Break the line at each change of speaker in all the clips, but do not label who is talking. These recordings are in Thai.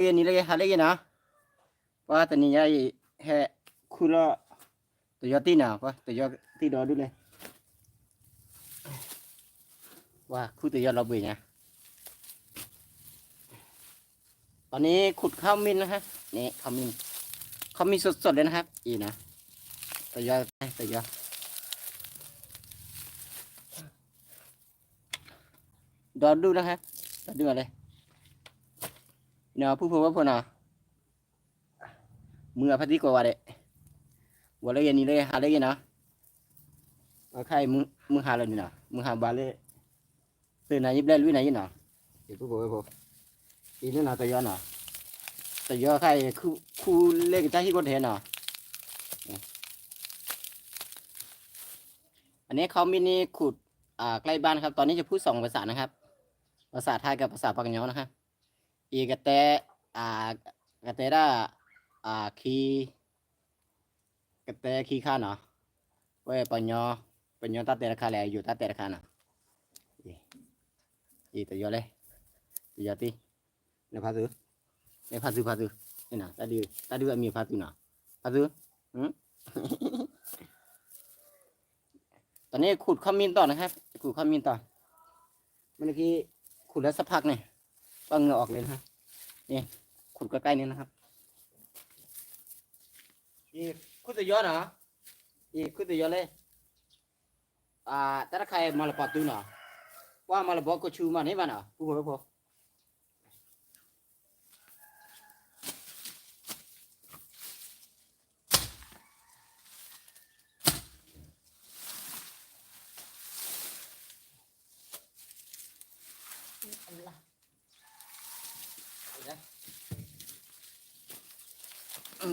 นี่เลยหาเลยนะว่าตอนนี้ยัยแห่คุระตัวยอตีน่ะว่าตัวยอตีดอดูเลยว่าคู่ตัวยอเราเบื่อไงตอนนี้ขุดข้าวมินนะครับนี่ข้าวมินสดๆเลยนะครับอีนะตัวยอตัวยอดอดูนะครับดอดูอะไรเนาะผู้พูดว่าพูดเนาะมือพัดที่กว่าเด็วันเลยนี่เลยหาเลยนะใครมือหาเลยนี่นะมือหาบาเลยตื่นไหนยิบได้ลุยไหนยิบเนาะเดี๋ยวผู้พูดว่าพูดอีนี่นะตัวยอเนาะตัวยอใครคู่เล็กจ้าที่คนเห็นเนาะอันนี้เขามินิขุดใกล้บ้านครับตอนนี้จะพูด2 ภาษานะครับภาษาไทยกับภาษาปักย่อนะครับอีกแต่กระเตด้าคีกระเตคีข้าเนาะเว้ยปัญญอตัดแต่ราคาแหล่อยู่ตัดแต่ราคาเนาะอีตัวยอเลยตัวยอตีในพาซื้อนี่นะตาดูมีพาซื้อเนาะพาซื้อตอนนี้ขุดข้าวมินต่อนะครับขุดข้าวมินต่อเมื่อกี้ขุดแล้วสักพักเนี่ยก็เหงื่อออกเลยนะนี่ขุดใกล้ๆนี่นะครับอีขุดตัวยอดเหรออีขุดตัวยอดเลยแต่ถ้าใครมาละปอตูเนาะว่ามาละบอกก็ชูมาเนี่ยบ้านเนาะผู้บ่พอ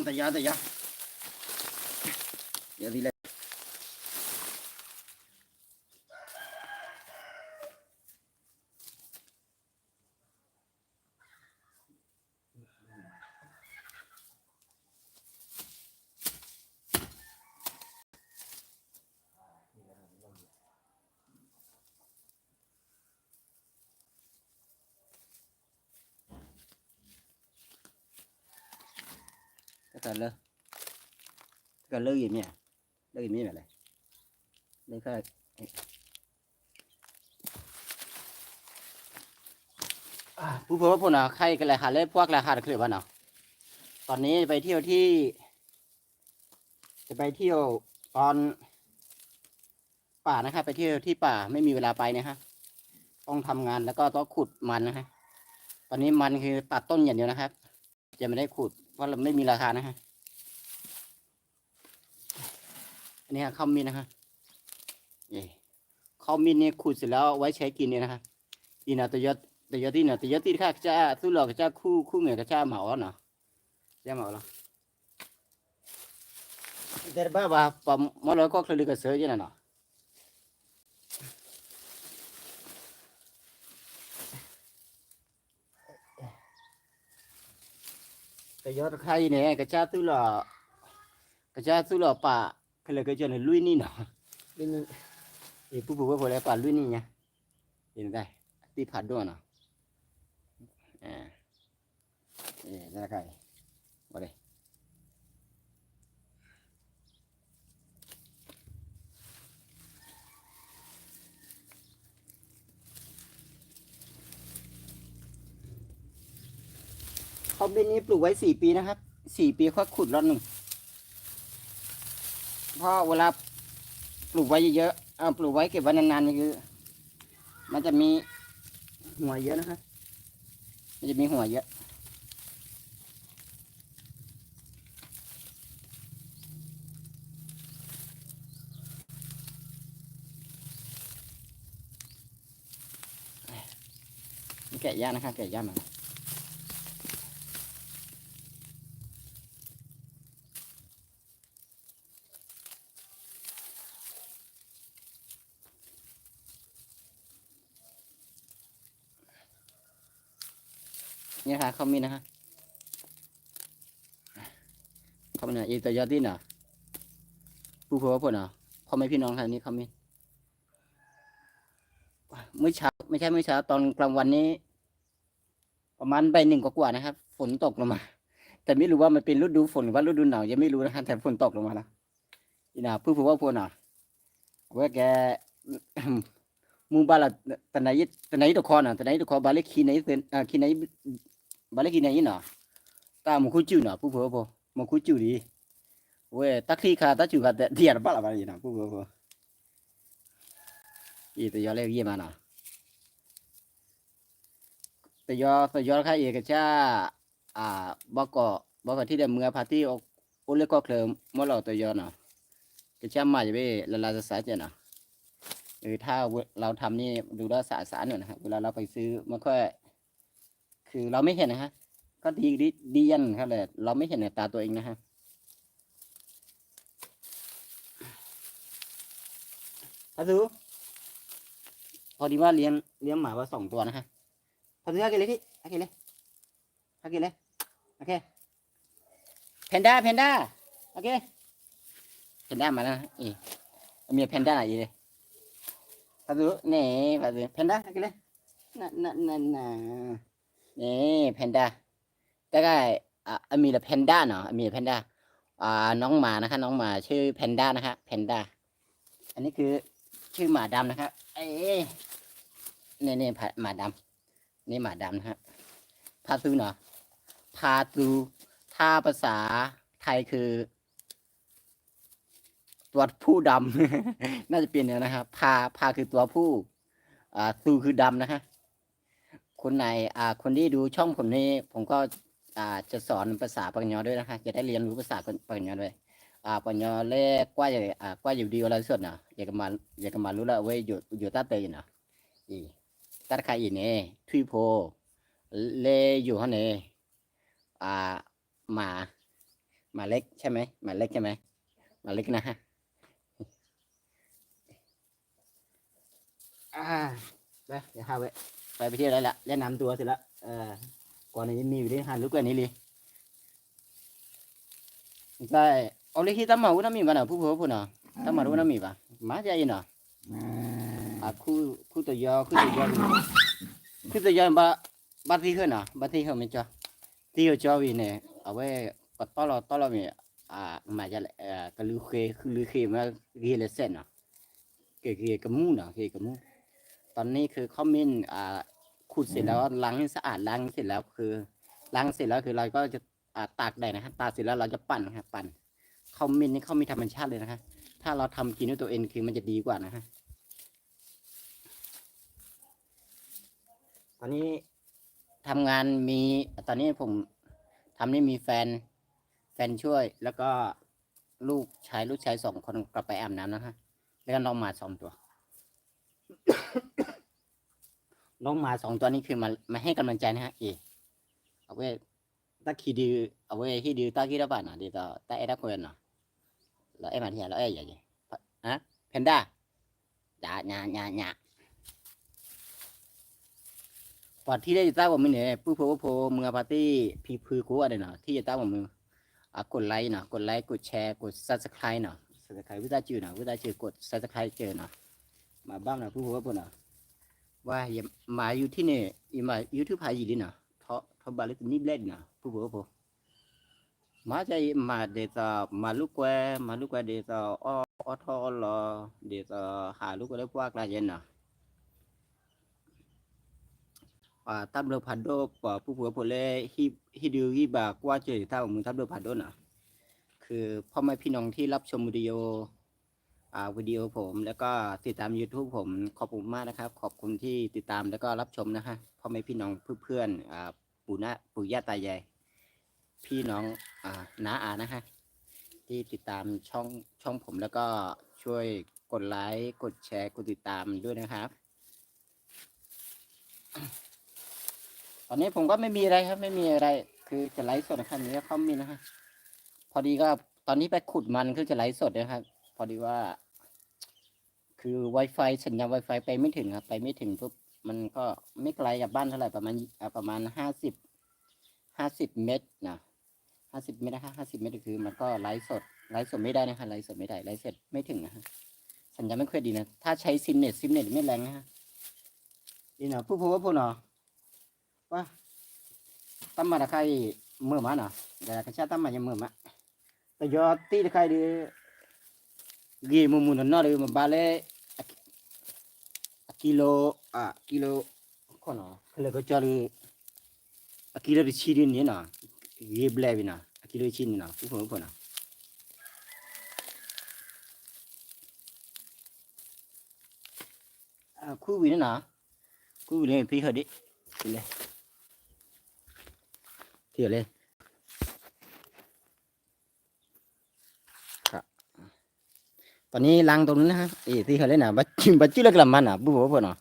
แต่ยาเดี๋ยวดีเลยก็เลยอย่างเนี้ยเลยอย่างนี้แบบไรเลยก็ผู้พบว่าพวกน่ะใครกันเลยหาเลยพวกราคาเคลียร์บ้านเนาะตอนนี้จะไปเที่ยวตอนป่านะครับไปเที่ยวที่ป่าไม่มีเวลาไปนะฮะต้องทำงานแล้วก็ต้องขุดมันนะฮะตอนนี้มันคือตัดต้นอย่างเดียวนะครับจะไม่ได้ขุดเพราะเราไม่มีราคานะฮะอันนี้ข้าวมินนะฮะข้าวมินเนี่ยขุดเสร็จแล้วไว้ใช้กินเนี่ยนะฮะอีน่ะตัวยอที่น่ะตัวยอที่ข้าจะสู้หลอกจะคู่เหมือนกับจะเหมาเนาะจะเหมาแล้วแต่บ้าปมมอลก็เคยกับเสือยังไงเนาะแต่ยอดใครเนี่ยก็จะสู้หลอกป่าเคยก็จะเนี่ยลุยนี่เนาะลุยนี่ผู้ว่าพอแล้วป่าลุยนี่ไงเห็นได้ตีผัดด้วยเนาะนั่นใครมาเลยเขาเป็นนี้ปลูกไว้4 ปีนะครับ4 ปีค่อยขุดรอบหนึ่งเพราะเวลาปลูกไว้เยอะปลูกไว้เก็บไว้นานๆนี่คือมันจะมีหัวเยอะนะครับมันจะมีหัวเยอะแกะยากนะครับแกะยากมากนี่ค่ะเขามีนะฮะเขาเป็นอีตัวยอดที่เนาะผู้ผัวผลเนาะพ่อแม่พี่น้องทางนี้เขามีเมื่อเช้าไม่ใช่เมื่อเช้าตอนกลางวันนี้ ประมาณ1 กว่าๆนะครับฝนตกลงมาแต่ไม่รู้ว่ามันเป็นฤดูฝนหรือว่าฤดูหนาวยังไม่รู้นะครับแต่ฝนตกลงมาแล้วอีน่ะพูดว่าพูดน่ะว่าแก มูบาละตะไหนตะคอน่ะตะไหนตะคอบาเลคีไหนเป็นคีไหนบาเลคีไหนน่ะตามุคุจูน่ะพูดว่ามุคุจูดีเว้ยตะคีคาตะจูคาแต่เดียร์บาละบาลีน่ะพูดว่าอีตัวยอเล็กยี่มาน่ะตัวยอค่าเอกจ้าบอกที่เดมือพาร์ตี้โอเล็กก็เคลิมมอลตัวยอน่ะก็จ้ามาจะไปละลายสายเจน่ะถ้าเราทำนี่ดูแลสารหน่อยนะครับเวลาเราไปซื้อมันก็คือเราไม่เห็นนะฮะก็ดียันครับเลยเราไม่เห็นในตาตัวเองนะฮะพาซูพอดีว่าเลี้ยงหมาว่า2 ตัวนะฮะพาซูฮักกินเลยพี่ฮักกินเลยฮักกินเลยโอเคแพนด้าโอเคแพนด้ามาแล้วอีมีแพนด้าอะไรเลยพาซูนี่พาซูแพนด้าฮักกินเลยน่ะนี่แพนด้าแต่ก็มีแต่แพนด้าเนาะมีแต่แพนด้าน้องหมานะคะน้องหมาชื่อแพนด้านะฮะแพนด้าอันนี้คือชื่อหมาดำนะครับนี่หมาดำนี่หมาดำนะฮะพาซูเนาะพาซูถ้าภาษาไทยคือตัวผู้ดำ น่าจะเปลี่ยนเนี่ยนะครับพาคือตัวผู้ซูคือดำนะฮะคนไหนคนที่ดูช่องผมนี่ผมก็จะสอนภาษาปัญญาด้วยนะคะจะได้เรียนรู้ภาษาปัญญาด้วยปัญญาเล่กว่าอยู่ดีอะไรสุดเนาะอยากมารู้แล้วเว้ยอยู่ใต้เตยเนาะอีตัดขาอีเนี่ยทุยโพเล่อยู่ข้างในหมาหมาเล็กใช่ไหมหมาเล็กใช่ไหมหมาเล็กนะฮะไปเดี๋ยวหาไปเที่ยวได้ละแนะนำตัวเสร็จแล้วก่อนนี้มีอยู่ที่หันลูกกว่านี้เลยใช่เอาเลยที่ตั้มมาวุ้นมีบ้านเหรอผู้พูดเนาะตั้มมาวุ้นมีป่ะมาใจเนาะคู่ตัวยอบ้านที่ขึ้นเนาะบ้านที่เขาไม่จอที่เขาจอวีเนี่ยเอาไว้ก็ต้อเรามีมาจะก็ลือเคมาเรียนเส้นเนาะเกี่ยวกับมูเนาะเกี่ยวกับมูตอนนี้คือเขามินขุดเสร็จแล้วล้างให้สะอาดล้างเสร็จแล้วคือล้างเสร็จแล้วคือเราก็จะตากแดดนะครับตากเสร็จแล้วเราจะปั่นนะครับปั่นเขามินนี่เขามีธรรมชาติเลยนะฮะถ้าเราทำกินด้วยตัวเองคือมันจะดีกว่านะฮะตอนนี้ทำงานตอนนี้ผมทำนี่มีแฟนช่วยแล้วก็ลูกชาย2 คนกลับไปอาบน้ำนะฮะแล้วก็น้องหมา2 ตัว น้องหมา2 ตัวนี้คือมาให้กำลังใจนะฮะเอาไว้ตาคีดือเอาไว้ที่ดือตาคีระบาดนะดีต่อตาเอ็ดคนเนาะแล้วมาที่แล้วอย่างนี้ฮะแพนด้าจ่าหยาพอที่ได้ตาผมเนี่ยผู้โพเมื่อปาร์ตี้พีพือกูอะไรเนาะที่จะตาผมมือกดไลค์เนาะกดแชร์กด subscribe เนาะ subscribe วิจารจืดเนาะวิจารจืดกด subscribe เจอเนาะมาบ้างเนาะผู้เนาะว่าอย่ามาอยู่ที่นี่มาอยู่ที่พายีดินะทบาลิตนี่เล่นนะผู้มาใจมาเดตมาลูกแกเดตอทอลเดตหาลูกแกได้พวกลายเย็นนะตับเดือพัดโดผู้เล่ฮิดูฮิบากว่าเจอถ้ามึงตับเดือพัดโดนะคือพ่อแม่พี่น้องที่รับชมวิดีโอผมแล้วก็ติดตาม YouTube ผมขอบคุณมากนะครับขอบคุณที่ติดตามแล้วก็รับชมนะฮะพ่อแม่พี่น้องเพื่อนปู่ย่าตายายพี่น้องน้านะฮะที่ติดตามช่องผมแล้วก็ช่วยกดไลค์กดแชร์กดติดตามด้วยนะครับตอนนี้ผมก็ไม่มีอะไรครับไม่มีอะไรคือจะไลฟ์สดนะครับนี้เขามีนะฮะพอดีก็ตอนนี้ไปขุดมันคือจะไลฟ์สดนะครับพอดีว่าคือ Wi-Fi สัญญาณ Wi-Fi ไปไม่ถึงครับไปไม่ถึงปุ๊บมันก็ไม่ไกลจากบ้านเท่าไหร่ประมาณ50 เมตรนะ50 เมตรนะฮะ50 เมตรคือมันก็ไลฟ์สดไม่ได้นะฮะไลฟ์สดไม่ได้ไลฟ์สดไม่ถึงนะฮะสัญญาณไม่ค่อยดีนะถ้าใช้ซิมเน็ตไม่แรงนะฮะนี่นะผู้เนาะว่า ตั้มมาได้ใครเมื่อมาน่ะแต่กระชาตั้มมายังเมื่อมาแต่ยอตีได้ใครดีกีมุมนั่นน่ะเลยมาบาเล่กิโลกิโลคนน่ะเลยก็จะเลยกิโลที่ชีรินเนี่ยน่ะกีเบลวินะกิโลชีรินน่ะผู้น่ะคู่วินน่ะคู่วินเนี่ยพี่เขาดิเลยที่เลยตอนนี้ล้างตรงนี้นะฮะที่เขาเล่นน่ะบัดจิ้มแล้วกลับมันน่ะผู้น่ะ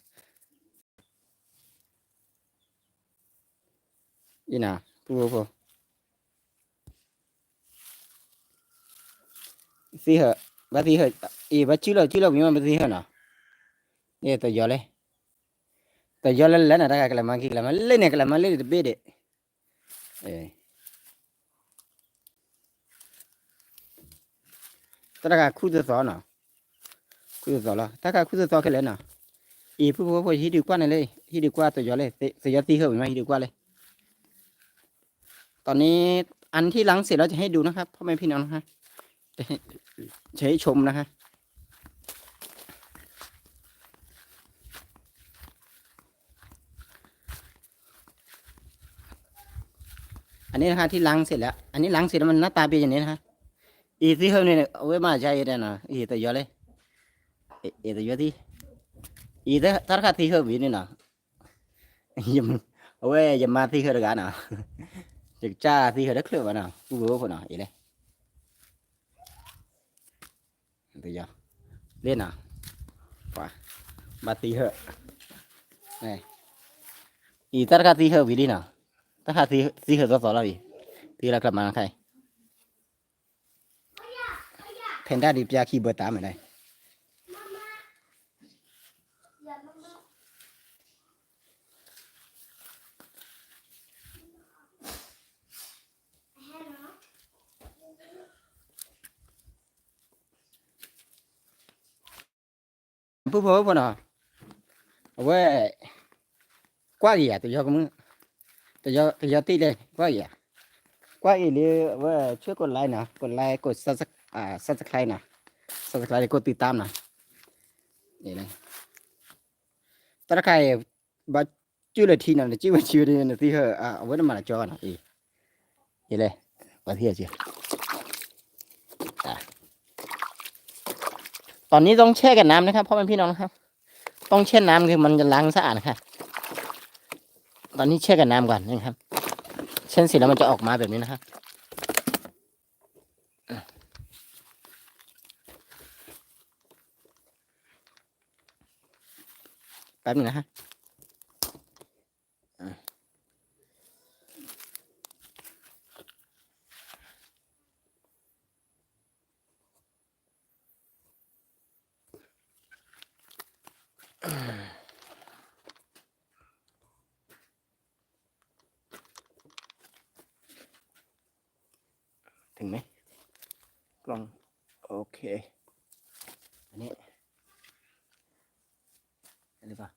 นี่น่ะผู้ที่เหรอบัดที่เหรอบัดจิ้มแล้วมีมันบัดที่เหรอน่ะนี่ตัวยอเลยตัวยอเลยแล้วน่ะได้กลับมันกี่กลับมันเล่นเนี่ยกลับมันเล่นเบ็ดตะกาคู่จะสอนน่ะคู่จะสอนละตะกาคู่จะสอนแค่เล่นน่ะผู้ฮิดีกว่านี่เลยฮิดีกว่าตัวยอเลยตัวยอที่เหรอมีมาฮิดีกว่าเลยตอนนี้อันที่ล้างเสร็จแล้วจะให้ดูนะครับพ่อแม่พี่น้องนะฮะจะให้ชมนะฮะอันนี้นะฮะที่ล้างเสร็จแล้วอันนี้ล้างเสร็จแล้วมันหน้าตาเป็นอย่างนี้นะฮะที่เหรอเนี่ยเอาไว้มาใช้ได้น่ะตัวยอเลยตัวยอที่ตะกาที่เหรอวินี่น่ะยังเอาไว้ยังมาที่เหรอกันน่ะจะจ้าที่เหรอได้เคลื่อนวะน่ะผู้น่ะเลยตัวยอเล่นน่ะว่ามาที่เหรอนี่ตะกาที่เหรอวินี่น่ะตะกาที่เหรอตัวสอนเราที่เรากลับมาใครเพนด้าดิบยาคีเบอร์ตามอะไรผู้น่ะเอาไว้กว่ากี่ตัวยอก็มึงตัวยอตีเลยกว่ากี่กว่าอีเลยว่าช่วยกดไลค์นะกดไลค์กดsubscribe นะsubscribe กดติดตามนะนี่เลยตะไคร้บัดชื่อเลยทีนั่นชื่อว่าชื่อเลยนะที่เอาไว้ทำมันจอนะนี่เลยบัดที่ชื่อตอนนี้ต้องแช่กับน้ำนะครับพ่อแม่พี่น้องนะครับต้องแช่น้ำคือมันจะล้างสะอาดนะครับตอนนี้แช่กับน้ำก่อนนะครับเช่นเสร็จแล้วมันจะออกมาแบบนี้นะครับแป๊บนึงนะฮะถึงไหมกล้องโอเคอันนี้หรือเปล่า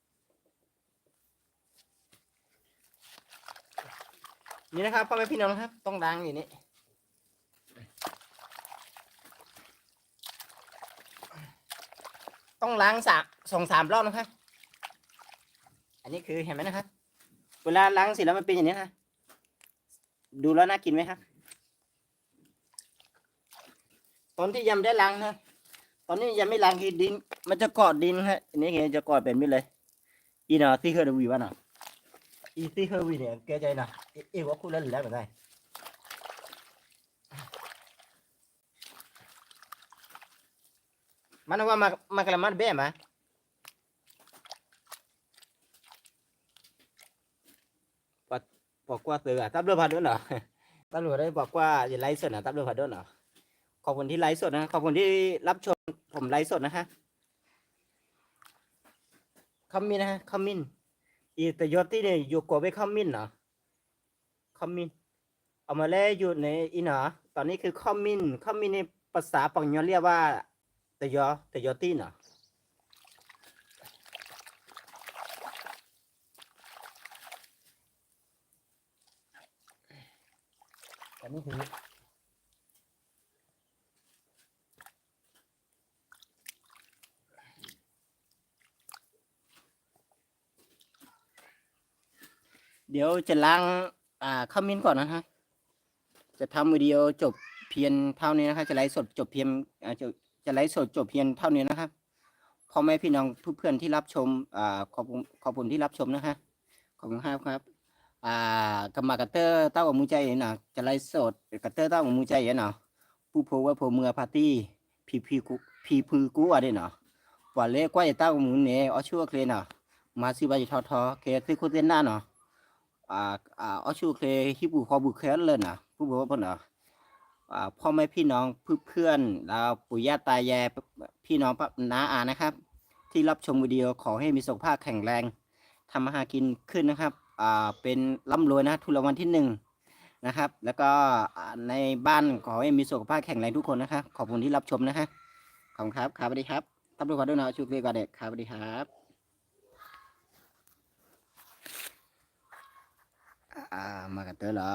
นี่นะครับพ่อแม่พี่น้องครับต้องล้างอย่างนี้ต้องล้าง2-3 รอบนะครับอันนี้คือเห็นไหมนะครับเวลาล้างเสร็จแล้วมันเป็นอย่างนี้นะดูแล้วน่ากินไหมครับตอนที่ยังไม่ได้ล้างนะตอนนี้ยังไม่ล้างคือดินมันจะเกาะดินฮะอันนี้ไงจะเกาะเป็นมิดเลยเนาะที่เคยดูวิวะเนาะที่เคยวิเนี่ยแกใจเนาะว่าคุณเล่นแล้วเหมือนกันมันว่ามากระมัดเบ้มาบอกว่าเตือตับเรือพัดด้วยเนาะตับเรือได้บอกว่าอย่าไลฟ์สดนะตับเรือพัดด้วยเนาะขอบคุณที่ไลฟ์สดนะขอบคุณที่รับชมผมไลฟ์สดนะฮะคอมมินนะฮะคอมมินแต่ยอดที่เนี่ยอยู่กว่าไปคอมมินเนาะคอมมินเอามาแล้วอยู่ในเนาะตอนนี้คือคอมมินในภาษาปังยอเรียกว่าแต่ยอตีเนาะ แต่นี่คือเดี๋ยวจะล้างข้าวมิ้นก่อนนะฮะจะทำวิดีโอจบเพียงเท่านี้นะครับจะไลฟ์สดจบเพียงจะไลฟ์สดจบเพียงเท่านี้นะครับพ่อแม่พี่น้องเพื่อนที่รับชมขอบคุณที่รับชมนะฮะขอบคุณครับกรรมากระเตอร์เต้ากับมูใจเนาะจะไลฟ์สดกระเตอร์เต้ากับมูใจเนาะผู้โพว่าโพเมือพาร์ตี้พีพือกูอะไรเนาะว่าเล่กว่าจะเต้ากับมูเนี่ยเอาชั่วเคลเนาะมาซื้อใบทอเคซื้อโคเทนหน้าเนาะเอาชั่วเคลฮิบุคอบุเคลเลยเนาะผู้โพว่าเนาะพ่อแม่พี่น้องเพื่อนแล้วปู่ย่าตายายพี่น้องน้าอานะครับ ที่รับชมวิดีโอขอให้มีสุขภาพแข็งแรงทำมาหากินขึ้นนะครับเป็นร่ำรวยนะทุกรางวัลที่1นะครับ แล้วก็ในบ้านขอให้มีสุขภาพแข็งแรงทุกคนนะครับขอบคุณที่รับชมนะฮะขอบคุณครับครับสวัสดีครับทับด้วยขอด้วยนะชุกเรียกว่าเด็กครับสวัสดีครับมากันเตอร์เหรอ